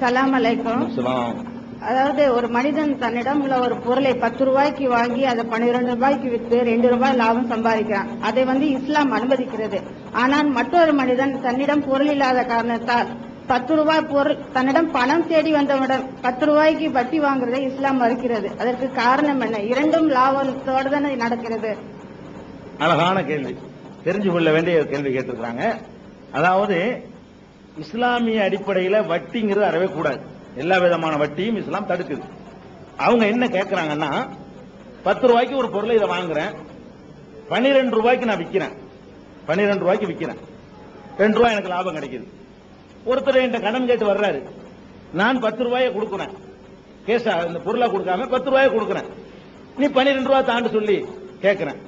சலாம் அலைக்கும். அதாவது ஒரு மனிதன் தன்னிடம் உள்ள ஒரு பொருளை 10 ரூபாய்க்கு வாங்கி அதை 12 ரூபாய்க்கு விற்று 2 ரூபாய் லாபம் சம்பாதிக்கிறான். அதை இஸ்லாம் அனுமதிக்கிறது. ஆனால் மற்றொரு மனிதன் தன்னிடம் பொருள் இல்லாத காரணத்தால் 10 ரூபாய் பொருள் தன்னிடம் பணம் தேடி வந்தவுடன் 10 ரூபாய்க்கு வட்டி வாங்குறதை இஸ்லாம் மறுக்கிறது. அதற்கு காரணம் என்ன? இரண்டும் லாபத்தோடு தானே நடக்கிறது. அழகான கேள்வி, தெரிஞ்சு கொள்ள வேண்டிய கேள்வி கேட்டிருக்காங்க. அதாவது இஸ்லாமிய அடிப்படையில் வட்டிங்கிறது அறவே கூடாது. எல்லா விதமான வட்டியும் இஸ்லாம் தடுக்குது. அவங்க என்ன கேட்கறாங்கன்னா, 10 ரூபாய்க்கு ஒரு பொருளை இதை வாங்குறேன், 12 ரூபாய்க்கு நான் விற்கிறேன், 12 ரூபாய்க்கு விற்கிறேன், 2 ரூபாய் எனக்கு லாபம் கிடைக்குது. ஒருத்தர் என்கிட்ட கடன் கேட்டு வர்றாரு, நான் 10 ரூபாயை கொடுக்குறேன், கேஷா இந்த பொருளை கொடுக்காம 10 ரூபாயை கொடுக்குறேன், நீ 12 ரூபாய் தாண்டு சொல்லி கேட்கிறேன்.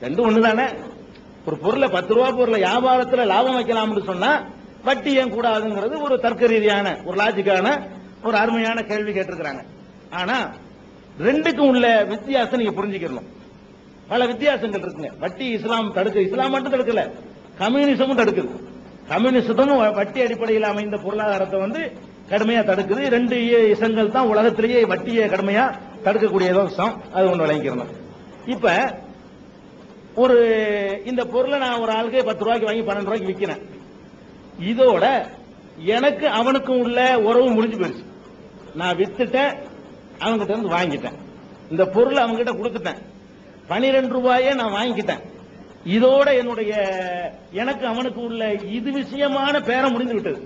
ரெண்டும் ஒண்ணுதானே? ஒரு பொருளை 10 ரூபாய் பொருளை வியாபாரத்தில் லாபம் வைக்கலாம்னு சொன்னா வட்டி ஏன் கூடாதுங்கிறது ஒரு தர்க்க ரீதியான ஒரு லாஜிக்கான ஒரு அருமையான கேள்வி கேட்டிருக்கிறாங்க. ஆனா ரெண்டுக்கும் உள்ள வித்தியாசம் நீங்க புரிஞ்சுக்கணும். பல வித்தியாசங்கள் இருக்குங்க. வட்டி இஸ்லாம் தடுக்கு, இஸ்லாம் மட்டும் தடுக்கல, கம்யூனிசமும் தடுக்குது. கம்யூனிசமும் வட்டி அடிப்படையில் அமைந்த பொருளாதாரத்தை கடுமையா தடுக்குது. 2 இசங்கள் தான் உலகத்திலேயே வட்டியை கடுமையா தடுக்கக்கூடிய விஷயம். அது ஒன்று விளங்கிக்கணும். இப்ப ஒரு இந்த பொருளை நான் ஒரு ஆளுக்கு 10 ரூபாய்க்கு வாங்கி 12 ரூபாய்க்கு விற்கிறேன். இதோட எனக்கு அவனுக்கும் உள்ள உறவு முடிஞ்சு போயிடுச்சு. நான் வித்துட்டேன், அவங்ககிட்ட இருந்து வாங்கிட்டேன், இந்த பொருளை அவங்ககிட்ட கொடுத்துட்டேன், 12 ரூபாயே நான் வாங்கிக்கிட்டேன். இதோட என்னுடைய எனக்கு அவனுக்கு உள்ள இது விஷயமான பேரம் முடிந்து விட்டது.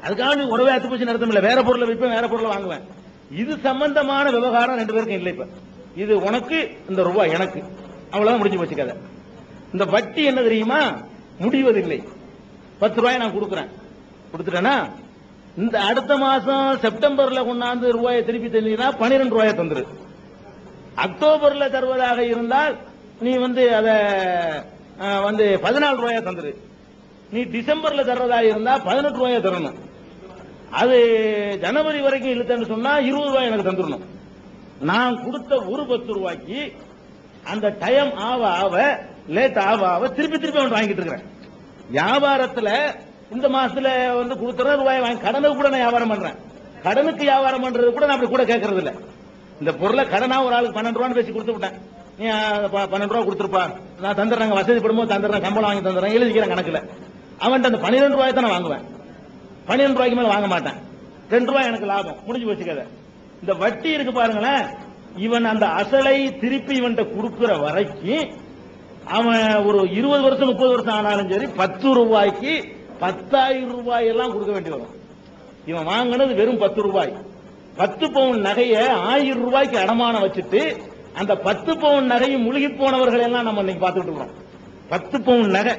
அதுக்காக உறவே அத்து போச்சு நடத்தம் இல்லை. வேற பொருளை விற்பேன், வேற பொருளை வாங்குவேன். இது சம்பந்தமான விவகாரம் 2 பேருக்கும் இல்லை. இப்ப இது உனக்கு, இந்த ரூபாய் எனக்கு, அவ்வளவுதான் முடிஞ்சு போச்சு கதை. இந்த வட்டி என்ன தெரியுமா? முடிவதில்லை. 10 ரூபாய் நான் கொடுத்துட்டேன்னா இந்த அடுத்த மாசம் செப்டம்பர்ல கொண்டாந்து ரூபாயை திருப்பி தந்தீங்கன்னா 12 ரூபாயை தந்துரு. அக்டோபர்ல தருவதாக இருந்தால் நீ அதை 14 ரூபாயா தந்துரு. நீ டிசம்பர்ல தர்றதா இருந்தா 18 ரூபாயா தரணும். அது ஜனவரி வரைக்கும் இழுத்தன்னு சொன்னா 20 ரூபாய் எனக்கு தந்துடணும். நான் கொடுத்த ஒரு 10 ரூபாய்க்கு அந்த டைம் ஆவ லேட் ஆவ திருப்பி அவன் வாங்கிட்டு இருக்கிறேன். வியாபாரத்துல இந்த மாசத்துல கொடுத்துற ரூபாய் வாங்கி கடனுக்கு கூட நான் வியாபாரம் பண்றேன். கடனுக்கு வியாபாரம் பண்றது கூட நான் அப்படி கூட கேட்கறது இல்ல. இந்த பொருளை கடனா ஒரு ஆளுக்கு 12 ரூபான்னு பேசி கொடுத்து விட்டேன். நீ 12 ரூபா கொடுத்துருப்பா, நான் தந்துடுறேன், வசதிப்படும்போது தந்துடுறேன், சம்பளம் வாங்கி தந்துடுறேன், எழுதிக்கிறேன் கணக்குல. அவன்கிட்ட அந்த 12 ரூபாய் தான் நான் வாங்குவேன். 12 ரூபாய்க்கு மேல வாங்க மாட்டேன். 2 ரூபாய் எனக்கு லாபம், முடிஞ்சு வச்சுக்காத. இந்த வட்டி இருக்கு பாருங்களேன், இவன் அந்த அசலை திருப்பி இவன்கிட்ட கொடுக்கிற வரைக்கும் அவன் ஒரு 20 வருஷம் 30 வருஷம் ஆனாலும் சரி 10 ரூபாய்க்கு 10,000 ரூபாய் எல்லாம் கொடுக்க வேண்டி வரும். இவன் வாங்கினது வெறும் 10 ரூபாய். 10 பவுன் நகையை 1000 ரூபாய்க்கு அடமானம் வச்சுட்டு அந்த 10 பவுன் நகையும் முழுகி போனவர்கள் எல்லாம் நம்ம இன்னைக்கு பார்த்துட்டு இருக்கோம். 10 பவுன் நகை,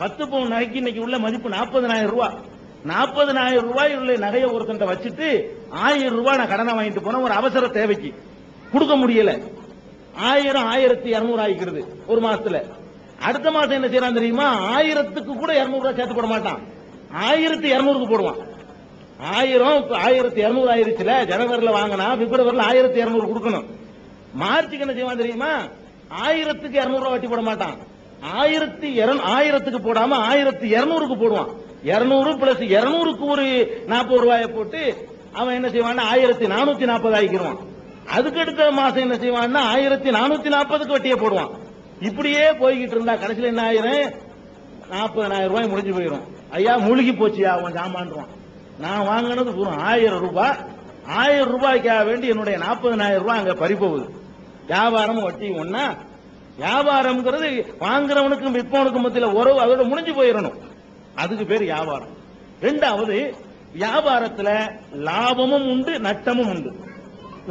10 பவுன் நகைக்கு இன்னைக்கு உள்ள மதிப்பு 40,000 ரூபாய். 40,000 ரூபாய் உள்ள நகையை ஒருத்தன் வச்சுட்டு 1000 ரூபாய் நான் கடனை வாங்கிட்டு போன ஒரு அவசர தேவைக்கு கொடுக்க முடியல. 1000 1200 ஆகிக்கிறது ஒரு மாசத்துல. அடுத்த மாசம் என்ன செய்யறான் தெரியுமா? 1000க்கு கூட 200 ரூபாய் சேர்த்து போட மாட்டான், 1200க்கு போடுவான். 1200 ஆயிருச்சுல. ஜனவரில வாங்கினா பிப்ரவரியில் 1200 கொடுக்கணும். மார்ச்சுக்கு என்ன செய்வான் தெரியுமா? 1000க்கு 200 ரூபாய் வட்டி போட மாட்டான், 1000க்கு போடாம 1200க்கு போடுவான். 200 பிளஸ் 200க்கு ஒரு 40 ரூபாயை போட்டு அவன் என்ன செய்வான்? 1440 ஆகிக்கிறான். அதுக்கு அடுத்த மாசம் என்ன செய்வான்னா 1440க்கு வட்டியை போடுவான். இப்படியே போய்கிட்டு இருந்தா கடைசியில் என்ன ஆயிரும்? 40,000 ரூபாய் முடிஞ்சு போயிடும். ஐயா மூழ்கி போச்சியா அவன் சாமான்றான். நான் வாங்கினது ஒரு 1000 ரூபாய், 1000 ரூபாய்க்காக வேண்டி என்னுடைய 40,000 ரூபாய் அங்க பறிப்போகுது. வியாபாரம் வட்டி ஒன்னா? வியாபாரம்ங்கிறது வாங்குறவனுக்கும் விற்பவனுக்கும் மத்தியில் உறவு, அதோட முடிஞ்சு போயிடணும். அதுக்கு பேர் வியாபாரம். 2வது, வியாபாரத்தில் லாபமும் உண்டு நட்டமும் உண்டு.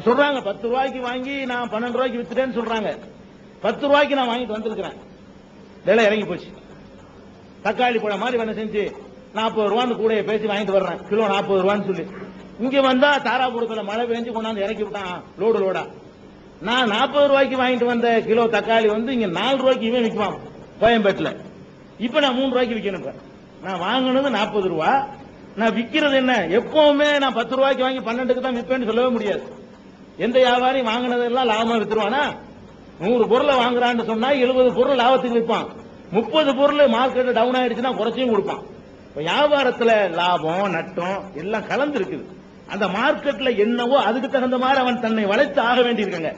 சொல்றாங்க 10 ரூபாய்க்கு வாங்கி நான் 12 ரூபாய்க்கு வித்துட்டேன்னு சொல்றாங்க. 10 ரூபாய்க்கு நான் வாங்கிட்டு வந்திருக்கிறேன், விலை இறங்கி போச்சு. தக்காளி பழம் மாதிரி வேணா செஞ்சு 40 ரூபான்னு கூட பேசி வாங்கிட்டு வர்றேன், கிலோ 40 ரூபான்னு சொல்லி. இங்க வந்தா தாராபுரத்துல மழை பெஞ்சு கொண்டாந்து இறக்கி விட்டான் லோடா. நான் 40 ரூபாய்க்கு வாங்கிட்டு வந்த கிலோ தக்காளி இங்க 4 ரூபாய்க்கு இவன் விற்குவான் கோயம்பேட்டில். இப்ப நான் 3 ரூபாய்க்கு விற்கணும். நான் வாங்கினது 40 ரூபா, நான் விற்கிறது என்ன? எப்பவுமே நான் 10 ரூபாய்க்கு வாங்கி 12க்கு தான் விற்பேன்னு சொல்லவே முடியாது. எந்த வியாபாரி வாங்கினதெல்லாம் லாபமா வித்துருவானா? 100 பொருளை வாங்குறான்னு சொன்னா 70 பொருள் லாபத்துக்கு விற்பான், 30 பொருள் மார்க்கெட் டவுன் ஆயிடுச்சுன்னா குறைச்சியும் கொடுப்பான். வியாபாரத்தில் லாபம் நட்டம் எல்லாம் கலந்து இருக்குது. அந்த மார்க்கெட்ல என்னவோ அதுக்கு தகுந்த மாதிரி அவன் தன்னை வளைத்து ஆக வேண்டியிருக்காங்க.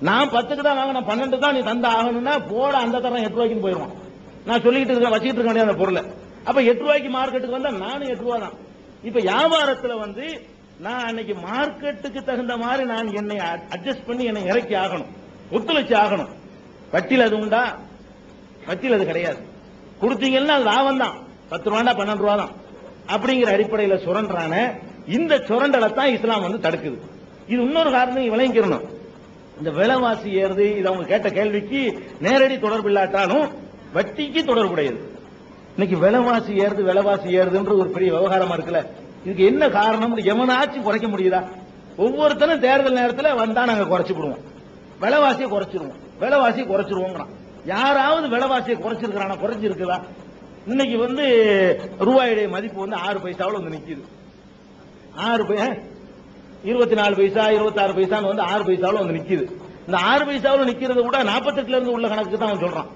நான் 10க்கு தான் வாங்கினேன், 12 தான் நீ தந்த ஆகணும்னா போட அந்த தரம் 8 ரூபாய்க்கு போயிடுவான். நான் சொல்லிட்டு இருக்கேன், வச்சுக்கிட்டு இருக்க வேண்டிய அந்த பொருளை. அப்ப 8 ரூபாய்க்கு மார்க்கெட்டுக்கு வந்தா நானும் 8 ரூபா தான். இப்ப வியாபாரத்துல நான் அன்னைக்கு மார்க்கெட்டுக்கு தகுந்த மாதிரி நான் என்னை அட்ஜஸ்ட் பண்ணி என்னை இறக்கி ஆகணும், ஒத்துழைச்சு ஆகணும். வட்டியில் அது உண்டா? வட்டியில் அது கிடையாது. கொடுத்தீங்கன்னா அது லாபம் தான், 10 ரூபா 12 ரூபா தான் அப்படிங்கிற அடிப்படையில் சுரண்டான இந்த சுரண்டலை தான் இஸ்லாம் தடுக்குது. இது இன்னொரு காரணம் விளங்கிக்கணும். இந்த விலைவாசி ஏறுது, இது அவங்க கேட்ட கேள்விக்கு நேரடி தொடர்பு இல்லாட்டாலும் வட்டிக்கு தொடர்புடையது. இன்னைக்கு விலைவாசி ஏறுதுன்ற ஒரு பெரிய விவகாரமா இருக்குல்ல. இதுக்கு என்ன காரணம்? எவனாச்சும் குறைக்க முடியுதா? ஒவ்வொருத்தரும் தேர்தல் நேரத்தில் வந்தா நாங்க குறைச்சுடுவோம், விலைவாசியை குறைச்சிருவோம். யாராவது விலைவாசியை குறைச்சிருக்கிறானா? குறைச்சிருக்குதா? இன்னைக்கு ரூபாயுடைய மதிப்பு 6 பைசாவில் நிக்குது. 24 பைசா 26 பைசான்னு 6 பைசாவில் நிக்குது. இந்த 6 பைசாவில் நிக்கிறது கூட 48 இருந்து உள்ள கணக்கு தான் அவன் சொல்றான்.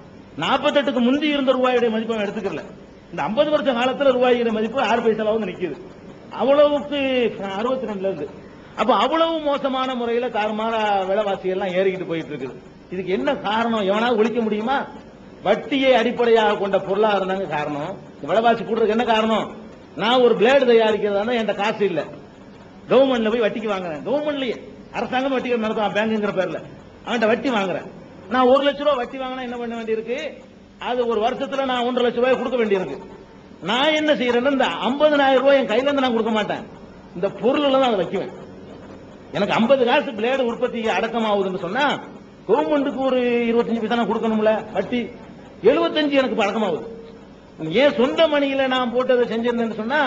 48க்கு முந்தி இருந்த ரூபாயுடைய மதிப்பு அவன் எடுத்துக்கல. இந்த 50 வருஷ காலத்தில் ரூபாயுடைய மதிப்பு 6 பைசாவில் நிக்குது. அவ்வளவுக்கு 62 இருந்து. அப்ப அவ்வளவு மோசமான முறையில் தாறுமாற விலைவாசி எல்லாம் ஏறிக்கிட்டு போயிட்டு இருக்குது. இதுக்கு என்ன காரணம்? எவனாவது ஒழிக்க முடியுமா? வட்டியை அடிப்படையாக கொண்ட பொருளாதாரம் தாங்க காரணம். விலைவாசி கூடுறதுக்கு என்ன காரணம்? நான் ஒரு பிளேடு தயாரிக்கிறதா என்கிட்ட காசு இல்ல, கவர்மெண்ட்ல போய் வட்டிக்கு வாங்குறேன். கவர்மெண்ட்லயே அரசாங்கம் வட்டி நடத்தும் பேங்குங்கிற பேர்ல அவன்கிட்ட வட்டி வாங்குறேன். நான் 1 லட்சம் ரூபாய் வட்டி வாங்கினா என்ன பண்ண வேண்டியிருக்கு? அது ஒரு வருஷத்துல நான் 1.5 லட்சம் ரூபாய் கொடுக்க வேண்டியிருக்கு. நான் என்ன செய்யறேன்னா இந்த 50,000 ரூபாய் என் கையில இருந்து நான் கொடுக்க மாட்டேன், இந்த பொருள் தான் அதை வைக்குவேன். எனக்கு 50 காசு பிளேடு உற்பத்தி அடக்கமாகுதுன்னு சொன்னா கவர்மெண்ட்டுக்கு ஒரு 25 பைசா நான் கொடுக்கணும்ல வட்டி. 75 எனக்கு அடக்கமாகுது. ஏன் சொந்த மணியில நான் போட்டு அதை செஞ்சிருந்தேன்னு சொன்னா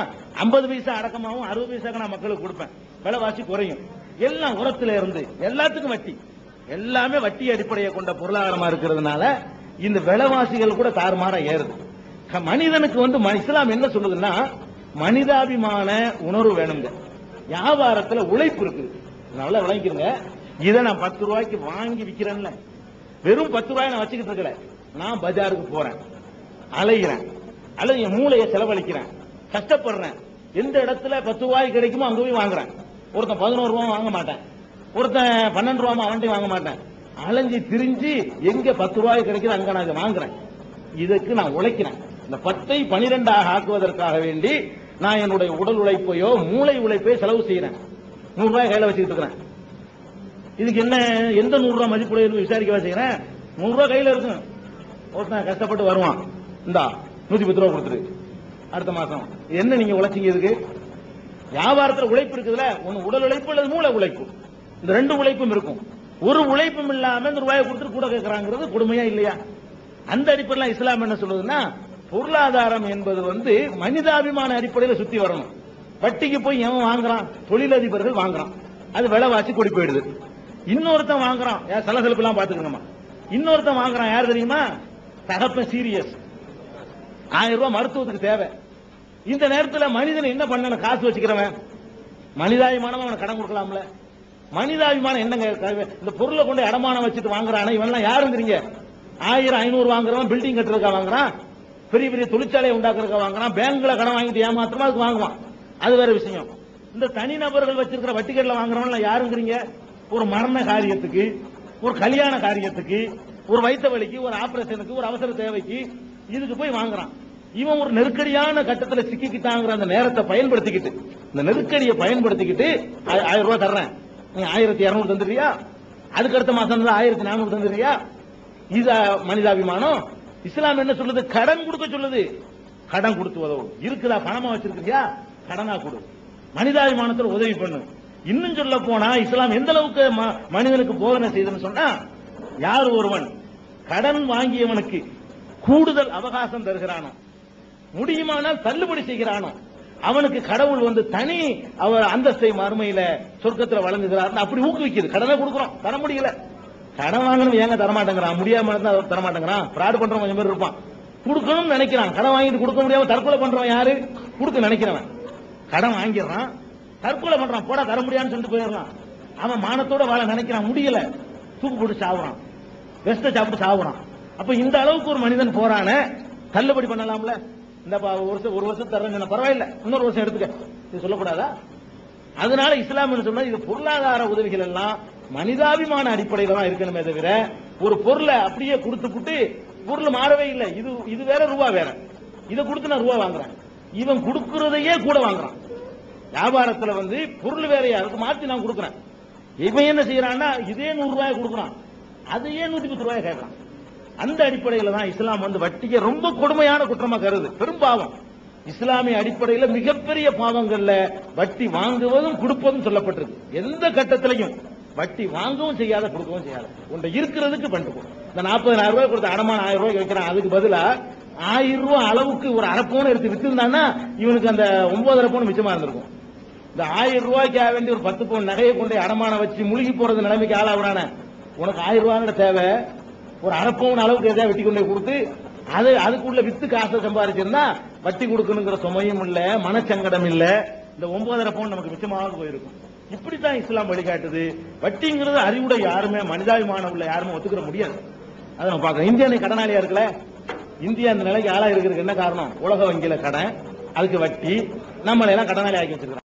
50 பைசா அடக்கமாகவும் 60 பைசாக்கு நான் மக்களுக்கு கொடுப்பேன். விலைவாசி குறையும். எல்லாம் உரத்துல இருந்து எல்லாத்துக்கும் வட்டி, எல்லாமே வட்டி அடிப்படையை கொண்ட பொருளாதாரமா இருக்கிறதுனால இந்த விலைவாசிகள் கூட தாறுமாறா ஏறுது. மனிதனுக்கு இஸ்லாம் என்ன சொல்லுதுன்னா மனிதாபிமான உணர்வு வேணுங்க. வியாபாரத்தில் உழைப்பு இருக்குது, நல்லா விளங்கிக்கிறங்க. இதை நான் 10 ரூபாய்க்கு வாங்கி விற்கிறேன்ல, வெறும் 10 ரூபாய் நான் வச்சுக்கிட்டு இருக்கல. நான் பஜாருக்கு போறேன், அலைகிறேன், அல்லது என் மூளையை செலவழிக்கிறேன், கஷ்டப்படுறேன். எந்த இடத்துல 10 ரூபாய் கிடைக்குமோ அங்க போய் வாங்குறேன். ஒருத்தன் 11 ரூபா வாங்க மாட்டேன், ஒருத்தன் 12 ரூபா அவன்கிட்ட வாங்க மாட்டேன். அலைஞ்சி திரிஞ்சு எங்க 10 ரூபாய் கிடைக்குது அங்க நான் வாங்குறேன். இதுக்கு நான் உழைக்கிறேன். இந்த 10ஐ 12ஆக ஆக்குவதற்காக வேண்டி நான் என்னுடைய உடல் உழைப்பையோ மூளை உழைப்பையோ செலவு செய்யறேன். 100 ரூபாய் கையில வச்சுக்கிட்டு இருக்கிறேன். இதுக்கு என்ன எந்த 100 ரூபாய் மதிப்புடைய விசாரிக்கவா செய்யறேன்? 100 ரூபாய் கையில இருக்கும். ஒருத்தன் கஷ்டப்பட்டு வருவான், இந்தா 110 ரூபாய் கொடுத்துரு அடுத்த மாசம். என்ன நீங்க உழைச்சிங்க? இதுக்கு வியாபாரத்தில் உழைப்பு இருக்குதுல, ஒன்னு உடல் உழைப்பு அல்லது மூளை உழைப்பு. இந்த 2 உழைப்பும் இருக்கும். ஒரு உழைப்பும் இல்லாம இந்த ரூபாயை கொடுத்துட்டு கூட கேட்கறாங்கிறது கொடுமையா இல்லையா? அந்த அடிப்படையில் இஸ்லாம் என்ன சொல்லுதுன்னா பொருளாதாரம் என்பது மனிதாபிமான அடிப்படையில் சுத்தி வரணும். வட்டிக்கு போய் எவன் வாங்குறான்? தொழிலதிபர்கள் வாங்குறான், அது விலைவாசி கூடி போயிடுது. இன்னொருத்தன் வாங்குறான், சலசலப்பு எல்லாம் பாத்துக்கணுமா. இன்னொருத்தன் வாங்குறான், யார் தெரியுமா? தகப்ப சீரியஸ், 1000 ரூபாய் மருத்துவத்துக்கு தேவை. இந்த நேரத்தில் மனிதன் என்ன பண்ண? காசு வச்சுக்கிறவன் மனிதாபிமானம் அவன் கடன் கொடுக்கலாம்ல. மனிதாபிமானம் என்னங்க? இந்த பொருளை கொண்டு அடமானம் வச்சுட்டு வாங்குறான். இவன் யாருங்கிறீங்க? 1000 500 வாங்குறவன் பில்டிங் கட்டுறதுக்காக வாங்குறான், பெரிய பெரிய தொழிற்சாலையை உண்டாக்குறதுக்காக வாங்குறான், பேங்க்ல கடன் வாங்கிட்டு ஏமாத்திரமா அதுக்கு வாங்குவான், அது வேற விஷயம். இந்த தனிநபர்கள் வச்சிருக்கிற வட்டிக்கடல வாங்குறவன் யாருங்கிறீங்க? ஒரு மரண காரியத்துக்கு, ஒரு கல்யாண காரியத்துக்கு, ஒரு வயிற்று வலிக்கு, ஒரு ஆபரேஷனுக்கு, ஒரு அவசர தேவைக்கு இதுக்கு போய் வாங்குறான். இவன் ஒரு நெருக்கடியான கட்டத்தில் சிக்கிக்கிட்டாங்கிற அந்த நேரத்தை பயன்படுத்திக்கிட்டு, இந்த நெருக்கடியை பயன்படுத்திக்கிட்டு 1000 ரூபாய் தர்றேன், நீ 1200 தந்துடுறியா? அதுக்கு அடுத்த மாசம் 1400 தந்துடுறியா? இது மனிதாபிமானம். இஸ்லாம் என்ன சொல்லுது? கடன் கொடுக்க சொல்லுது. கடன் கொடுத்து உதவும். இருக்குதா? பணமா வச்சிருக்கியா? கடனா கொடு. மனிதாபிமானத்தில் உதவி பண்ணு. இன்னும் சொல்ல போனா இஸ்லாம் எந்த அளவுக்கு மனிதனுக்கு போதனை செய்யுதுன்னு சொன்னா, யார் ஒருவன் கடன் வாங்கியவனுக்கு கூடுதல் அவகாசம் தருகிறானோ, முடியுமானால் தள்ளுபடி செய்கிறானோ, அவனுக்கு கடவுள் தனி அவர் அந்தஸ்தை மறுமையில சொர்க்கத்தில் வழங்குகிறார். அப்படி ஊக்குவிக்குது. கடனை கொடுக்கிறோம், தர முடியல. கடன் வாங்கணும் ஏங்க தரமாட்டேங்கிறான்? முடியாம இருந்தா தரமாட்டேங்கிறான். பிராட் பண்றவன் கொஞ்சம் பேர் இருப்பான், கொடுக்கணும்னு நினைக்கிறான், கடன் வாங்கிட்டு கொடுக்க முடியாம தற்கொலை பண்றவன் யாரு? கொடுக்க நினைக்கிறவன். கடன் வாங்கிடுறான், தற்கொலை பண்றான், போடா தர முடியான்னு சொல்லிட்டு போயிடுறான். அவன் மானத்தோட வாழ நினைக்கிறான், முடியல, தூக்கு போட்டு சாவுறான், வெஸ்ட சாப்பிட்டு சாவுறான். அப்ப இந்த அளவுக்கு ஒரு மனிதன் போறான, தள்ளுபடி பண்ணலாம்ல. இந்த ஒரு வருஷம் தர்றேன், பரவாயில்ல, இன்னொரு வருஷம் எடுத்துக்க, இது சொல்லக்கூடாதா? அதனால இஸ்லாம் சொன்னா இது பொருளாதார உதவிகள் எல்லாம் மனிதாபிமான அடிப்படையில தான் இருக்கணுமே தவிர ஒரு பொருளை அப்படியே கொடுத்துப்புட்டு பொருள் மாறவே இல்லை. இது வேற, ரூபா வேற. இதை கொடுத்து நான் ரூபா வாங்குறேன், இவன் கொடுக்கறதையே கூட வாங்குறான். வியாபாரத்துல பொருள் வேறையா அதுக்கு மாத்தி நான் கொடுக்குறேன். இவன் என்ன செய்யறான்னா இதே 100 ரூபாய் கொடுக்குறான், அதையே 110 ரூபாய் கேட்கறான். அந்த அடிப்படையில தான் இஸ்லாம் வட்டியை ரொம்ப கொடுமையான குற்றமா கருது, பெரும்பாவம். இஸ்லாமிய அடிப்படையில மிகப்பெரிய பாவங்கள்ல வட்டி வாங்குவதும் கொடுப்பதும் சொல்லப்பட்டிருக்கு. எந்த கட்டத்திலையும் வட்டி வாங்கவும் செய்யாத, கொடுக்கவும் செய்யாத, உன்னை இருக்கிறதுக்கு பண்ணிட்டு. இந்த 40,000 ரூபாய் கொடுத்த அடமான 1000 ரூபாய் வைக்கிறான், அதுக்கு பதிலா 1000 ரூபாய் அளவுக்கு ஒரு அரை பவுன் எடுத்து வித்திருந்தான்னா இவனுக்கு அந்த 9,5 பவுன் மிச்சமா இருந்திருக்கும். இந்த 1000 ரூபாய்க்கு வேண்டிய ஒரு 10 பவுன் நகையை கொண்டு அடமான வச்சு முழுகி போறது நிலைமைக்கு ஆளாகிறான. உனக்கு 1000 ரூபாய் தேவை, ஒரு அரை பவுன் அளவுக்கு எதாவது வெட்டி கொண்டே கொடுத்து அதுக்குள்ள வித்து காசை சம்பாதிச்சிருந்தா வட்டி கொடுக்கணுங்கிற சுமையும் இல்ல, மனச்சங்கடம் இல்ல, இந்த 9,5 பவுன் நமக்கு மிச்சமாக போயிருக்கும். இப்படித்தான் இஸ்லாம் வழிகாட்டுது. வட்டிங்கிறது அறிவுட யாருமே, மனிதாபிமானம் உள்ள யாருமே ஒத்துக்கிற முடியாது. அதை நம்ம பார்க்கலாம். இந்தியா கடனாளியா இருக்கல, இந்தியா அந்த நிலைக்கு ஆளா இருக்கிறதுக்கு என்ன காரணம்? உலக வங்கியில கடன், அதுக்கு வட்டி, நம்மளை எல்லாம் கடனாளி ஆக்கி வச்சிருக்கோம்.